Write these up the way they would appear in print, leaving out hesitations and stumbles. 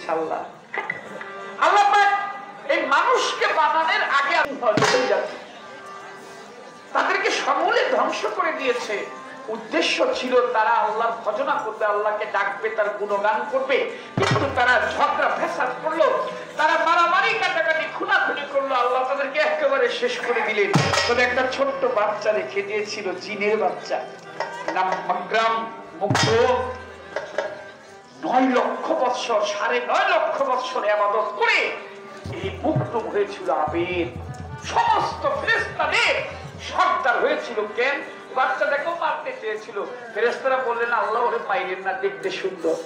ইনশাআল্লাহ। আল্লাহ পাক এই মানুষকে বানানোর আগে তাদেরকে সমূলে ধ্বংস করে দিয়েছে। উদ্দেশ্য ছিল তারা আল্লাহর ভজনা করবে, আল্লাহকে ডাকবে, তার গুণগান করবে, কিন্তু তারা ঝগড়া ফেসাদ করলো, তারা মারামারি কাটাকাটি খুনাখুনি করলো, আল্লাহ তাদেরকে একেবারে শেষ করে দিলেন। তবে একটা ছোট্ট বাচ্চা রেখে দিয়েছিল, জিনের বাচ্চা, নাম মাকরাম মুগ্ধ। 9 লক্ষ বৎসর, 9.5 লক্ষ বৎসর ইবাদত করে এই মুগ্ধ হয়েছিল আবেদ। সমস্ত ফেরেশতাদের সর্দার হয়েছিল। কেন? বাচ্চাটাকে মারতে চেয়েছিল। ফেরেশতারা বললেন আল্লাহ ওরে পাইলেন না, দেখতে সুন্দর,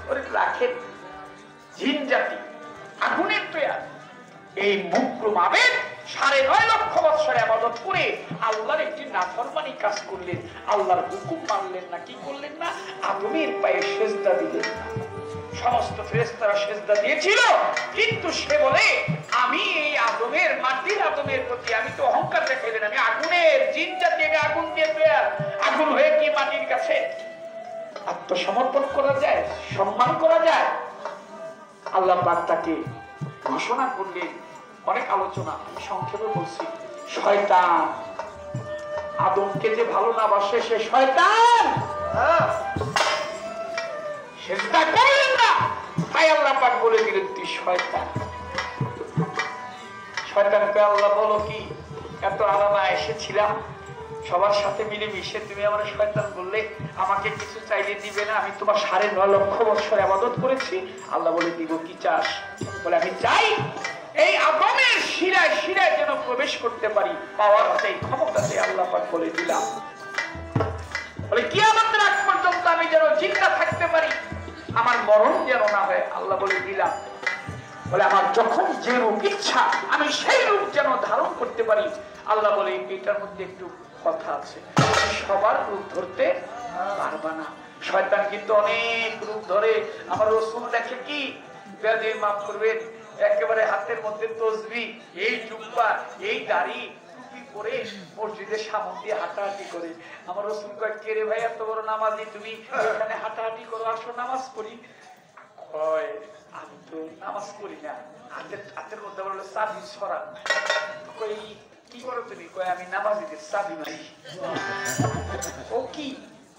ওরে রাখেন। জিন জাতি আগুনের পেয়ার। এই মুকরুম আবেদ 9.5 লক্ষ বৎসর ইবাদত করে আল্লাহর একটি নাফরমানি কাজ করলেন, আল্লাহর হুকুম মানলেন না। কি করলেন না? আদমের পায়ে সেজদা দিলেন না। সমস্ত ফেরেশতারা সেজদা দিয়েছিল, কিন্তু সে বলে আমি এই আদমের, মাটির আদমের প্রতি আমি তো অহংকার দেখাইলেন, আমি আগুনের, জিন জাতি আগুন দিয়ে পেয়ার, আগুন হয়ে কি মাটির কাছে আত্মসমর্পণ করা যায়, সম্মান করা যায়? আল্লাহ পাক তাকে ঘোষণা করলেন। অনেক আলোচনা, আমি সংক্ষেপে বলছি। শয়তান, আদমকে যে ভালো না বাসে সে শয়তান। সেজদা করলেন না, তাই আল্লাহ পাক বলে দিলেন তুই শয়তান। শয়তানকে আল্লাহ বলো কি, এত আরামে এসেছিলাম, সবার সাথে মিলে মিশে তুমি আমার শয়তান বললে, আমাকে কিছু চাইলে দিবে না? আমি তোমার 9.5 লক্ষ বৎসর ইবাদত করেছি। আল্লাহ বলে দিব কি চাস? বলে আমি চাই এই আদমের শিরায় শিরায় যেন প্রবেশ করতে পারি, পাওয়ার চাই, ক্ষমতা চাই। আল্লাহ পাক বলে দিলাম। বলে কিয়ামতের আগ পর্যন্ত আমি যেন জিন্দা থাকতে পারি, আমার মরণ যেন না হয়। আল্লাহ বলে দিলাম। বলে আমার যখন যে রূপ ইচ্ছা আমি সেই রূপ যেন ধারণ করতে পারি। আল্লাহ বলে এটার মধ্যে একটু কথা আছে, সবার রূপ ধরতে পারবা না। শয়তান কিন্তু অনেক রূপ ধরে। আমার রাসূল দেখে কি, বেয়াদবি মাফ করবেন, একেবারে হাতের মধ্যে তসবিহ, এই জুব্বা, এই দাড়ি, টুপি পরে মসজিদের সামনে দিয়ে হাঁটাহাঁটি করে। আমার রাসূল কয় কে রে ভাই, এত বড় নামাজি তুমি এখানে হাঁটাহাঁটি করো, আসো নামাজ পড়ি। কয় আমি তো নামাজ পড়ি না, হাতের মধ্যে বললো চাবি ছড়ান। কই কি করো তুমি? কয় আমি নামাজিদের চাবি মারি। ও কি,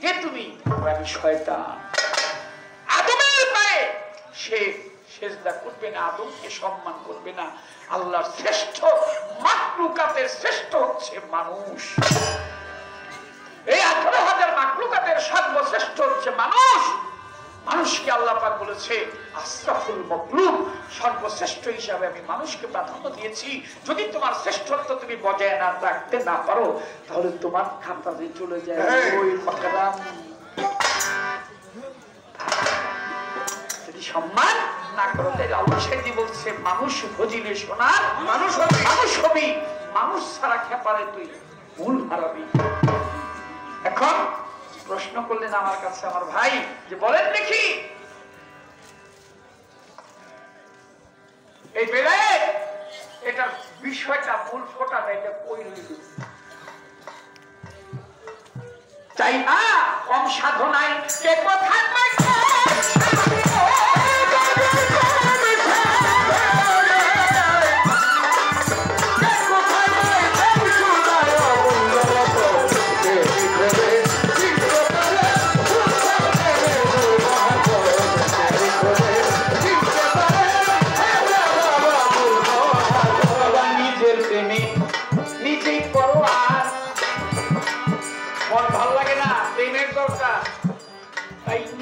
কে তুমি? আমি শয়তান। আদমের পায়ে সে সেজদা করবে না, আদমকে সম্মান করবে না। আল্লাহর শ্রেষ্ঠ মাখলুকাতের শ্রেষ্ঠ হচ্ছে মানুষ। এই 18,000 মাখলুকাতের সর্বশ্রেষ্ঠ হচ্ছে মানুষ। মানুষকে আল্লাহ পাক বলেছে আশরাফুল মাখলুক, সর্বশ্রেষ্ঠ হিসাবে আমি মানুষকে প্রাধান্য দিয়েছি। যদি তোমার শ্রেষ্ঠত্ব তুমি বজায় না রাখতে না পারো, তাহলে তোমার খাতাতে চলে যায় ওই মাকরাম। যদি সম্মান না করো, তাহলে আল্লাহ সেদি বলছে মানুষ ভজিলে সোনার মানুষ হবি, মানুষ ছাড়া খেপারে তুই ভুল হারাবি। এখন প্রশ্ন করলেন আমার কাছে আমার ভাই, যে বলেন দেখি এই বেলে এটা বিষয়টা মূল ফোটাটা এটা কই রইল? চাই না কম সাধনায় কে কোথায়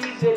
নিজে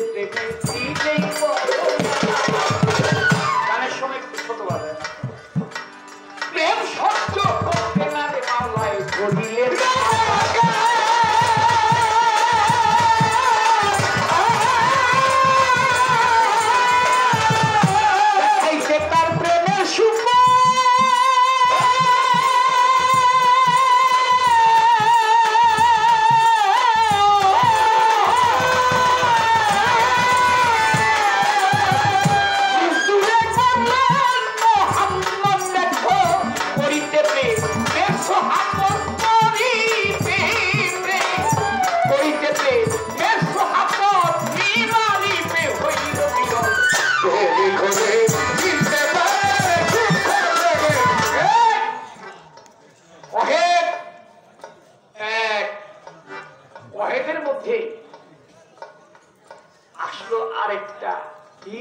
কি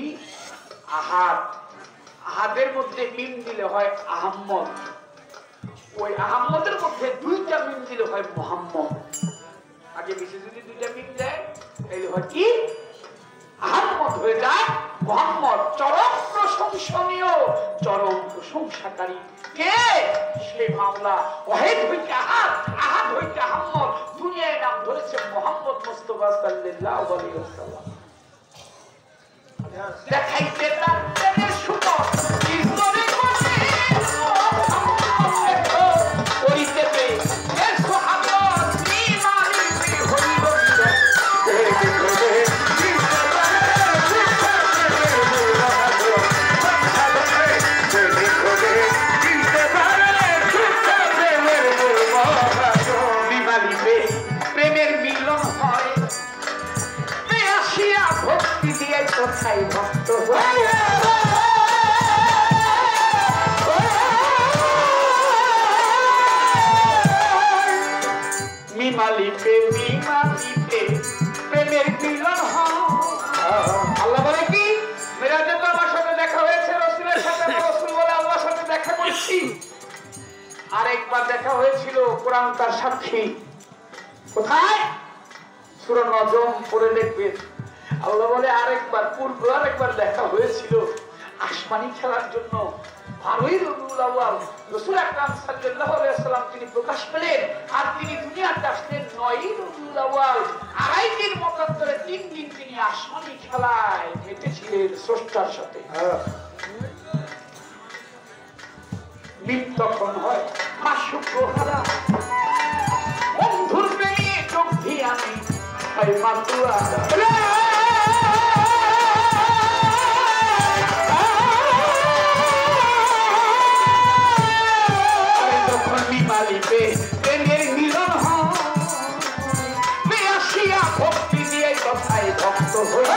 আহাদ, আহাদের মধ্যে মিম দিলে হয় আহম্মদ, ওই আহম্মদের মধ্যে দুইটা মিম দিলে হয় মোহাম্মদ। আগে বেশি যদি দুইটা মিম দেয় তাহলে হয় কি আহম্মদ হয়ে যায় মোহাম্মদ। চরম প্রশংসনীয়, চরম প্রশংসাকারী কে? সেই মাওলা। ওয়াহিদ হইতে আহাদ, আহাদ হইতে আহম্মদ, দুনিয়ায় নাম ধরেছে মোহাম্মদ মুস্তাফা সাল্লাল্লাহু আলাইহি ওয়াসাল্লাম। দেখাইতে তার প্রেমের সুমন ইসলামে কোনে করিতে পে এর সুহাবত ইমানি হইল প্রেমের মিলন হয় আসিয়া ভক্তি দিয়ে কোথায় ভক্ত মিমালিতে মিমালিতে প্রেমের মিলন হয়। আল্লাহ বলে কি মেরাজে তো আমার সাথে দেখা হয়েছে, রাসূলের সাথে, রাসূল বলে আল্লাহর সাথে দেখা করেছি। আরেকবার দেখা হয়েছিল, কোরআন তার সাক্ষী। কোথায়? সূরা নজম পড়ে দেখবেন। আল্লাহ বলে আরেকবার, পূর্বে আরেকবার দেখা হয়েছিল আসমানি খেলার জন্য। 12ই রবিউল আউয়াল রাসূল আকরাম সাল্লাল্লাহু আলাইহি ওয়াসাল্লাম তিনি প্রকাশ পেলেন, আর তিনি দুনিয়াতে আসলেন 9ই রবিউল আউয়াল। 2.5 দিন মতান্তরে 3 দিন তিনি আসমানি খেলায় মেতেছিলেন স্রষ্টার সাথে। মিম তখন হয় মাশুকহারা, বন্ধুর প্রেমে চোখ দিয়ে আমি হয় মাতুয়া। তখন মিমালিতে প্রেমের মিলন হয় আসিয়া ভক্তি দিয়ে কথায় ভক্ত হয়ে।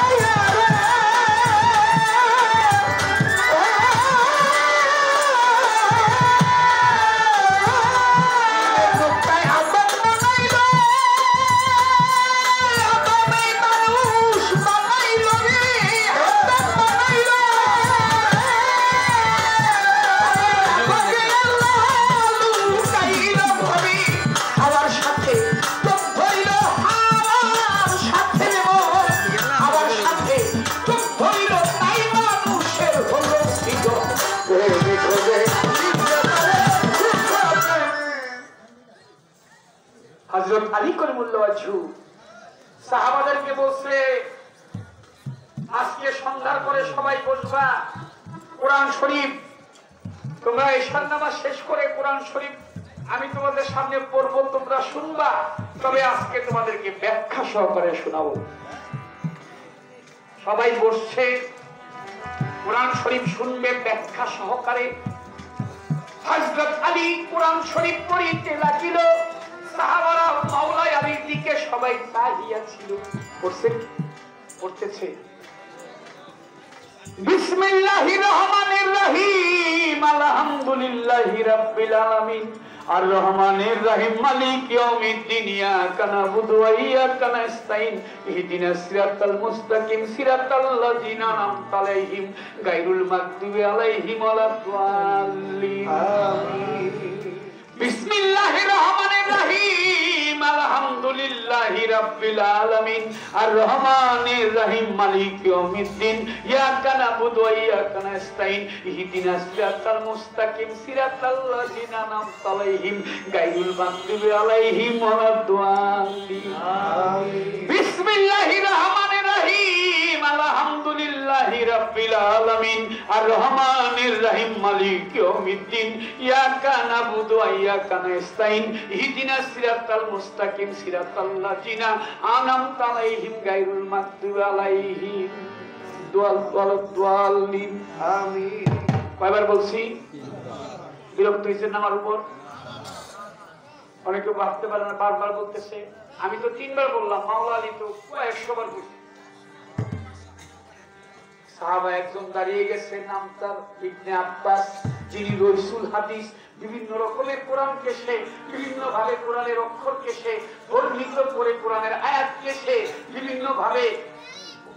হযরত আলী করিমুল্লাহ ওয়াজহু সাহাবাদেরকে বলছে, আজকে সন্ধ্যার পরে সবাই বসবা, কোরআন শরীফ তোমরা ঈশার নামাজ শেষ করে কোরআন শরীফ আমি তোমাদের সামনে পড়বো, তোমরা শুনবা, তবে আজকে তোমাদেরকে ব্যাখ্যা সহকারে শোনাবো। সবাই বসছে, কোরআন শরীফ শুনবে ব্যাখ্যা সহকারে। হযরত আলী কোরআন শরীফ পড়িতে লাগিল, সাহাবারা মাওলা আলীর দিকে সবাই তাকিয়ে ছিল। পড়তেছে বিসমিল্লাহির রহমানির রহিম আলহামদুলিল্লাহি রাব্বিল আলামিন আর রহমানির রহিম মালিক ইয়াউমিদ্দিন ইয়াকা নাবুদু ওয়া ইয়াকা নাস্তাইন ইহদিনাস সিরাতাল মুস্তাকিম সিরাতাল লাযিনা আন'আমতা আলাইহিম গায়রুল মাগদুবি আলাইহিম ওয়ালাদ-দাল্লিন আমিন। বিসমিল্লাহির রহমানির রহিম আলহামদুলিল্লাহি রাব্বিল আলামিন আর রহমানির রহিম মালিক ইয়াউমিদ্দিন ইয়াকা নাবুদু ওয়া ইয়াকা নাস্তাইন ইহদিনাস সিরাতাল মুস্তাকিম সিরাতাল লাযিনা আন'আমতা আলাইহিম গায়রুল মাগদুবি আলাইহিম ওয়ালাদ-দাল্লিন আমিন। বিসমিল্লাহির রহমানির রহিম আলহামদুলিল্লাহি রাব্বিল আলামিন আর রহমানির রহিম মালিক ইয়াউমিদ্দিন ইয়াকা নাবুদু ওয়া ইয়াকা নাস্তাইন ইহদিনাস সিরাতাল মুস্তাকিম সিরাতাল লাযিনা আন'আমতা আলাইহিম গায়রুল মাগদুবি আলাইহিম ওয়ালাদ-দাল্লিন আমিন। কয়বার বলছি? বিরক্ত হইছেন আমার উপর? অনেকে ভাবতে পারে না বারবার বলতেছে, আমি তো 3 বার বললাম, মাওলা আলী তো 100 বার বলছে। সাহাবা একজন দাঁড়িয়ে গেছে, নাম তার ইবনে আব্বাস, যিনি রসুল হাদিস, বিভিন্ন রকমের কোরআনকে সে বিভিন্ন ভাবে কোরআনের অক্ষরকে সে বর্ণিত করে কোরআনের আয়াতকে সে বিভিন্ন ভাবে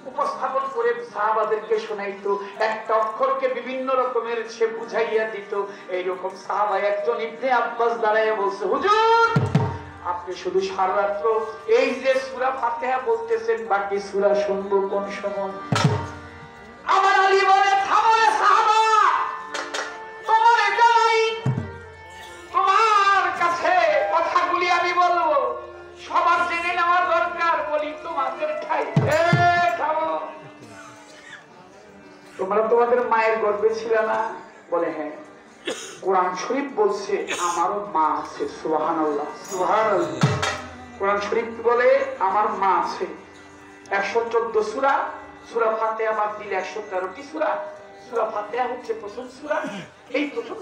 উপস্থাপন করে সাহাবাদেরকে শোনাইতো, একটা অক্ষরকে বিভিন্ন রকমের সে বুঝাইয়া দিত। এইরকম সাহাবা একজন ইবনে আব্বাস দাঁড়াইয়া বলছে, হুজুর আপনি শুধু সারা রাত্র এই যে সূরা ফাতিহা বলতেছেন, বাকি সূরা শুনবো কোন সময়? আমার আলী বলে, থামো রে সাহাবা, তোমার এটা নাই, তোমার কাছে কথাগুলি আমি বলবো, সবার জেনে নেওয়া দরকার, বলি তোমাদের ঠাই। থামো, তোমরা তোমাদের মায়ের গর্ভে ছিল না? বলে হ্যাঁ। কোরআন শরীফ বলছে আমারও মা আছে। সুবহানাল্লাহ, সুবহানাল্লাহ। কোরআন শরীফ বলে আমার মা আছে। 114 সূরা, সূরা ফাতিহা বাদ দিলে 113টি সূরা। সূরা ফাতিহা হচ্ছে প্রথম সূরা। এই প্রথম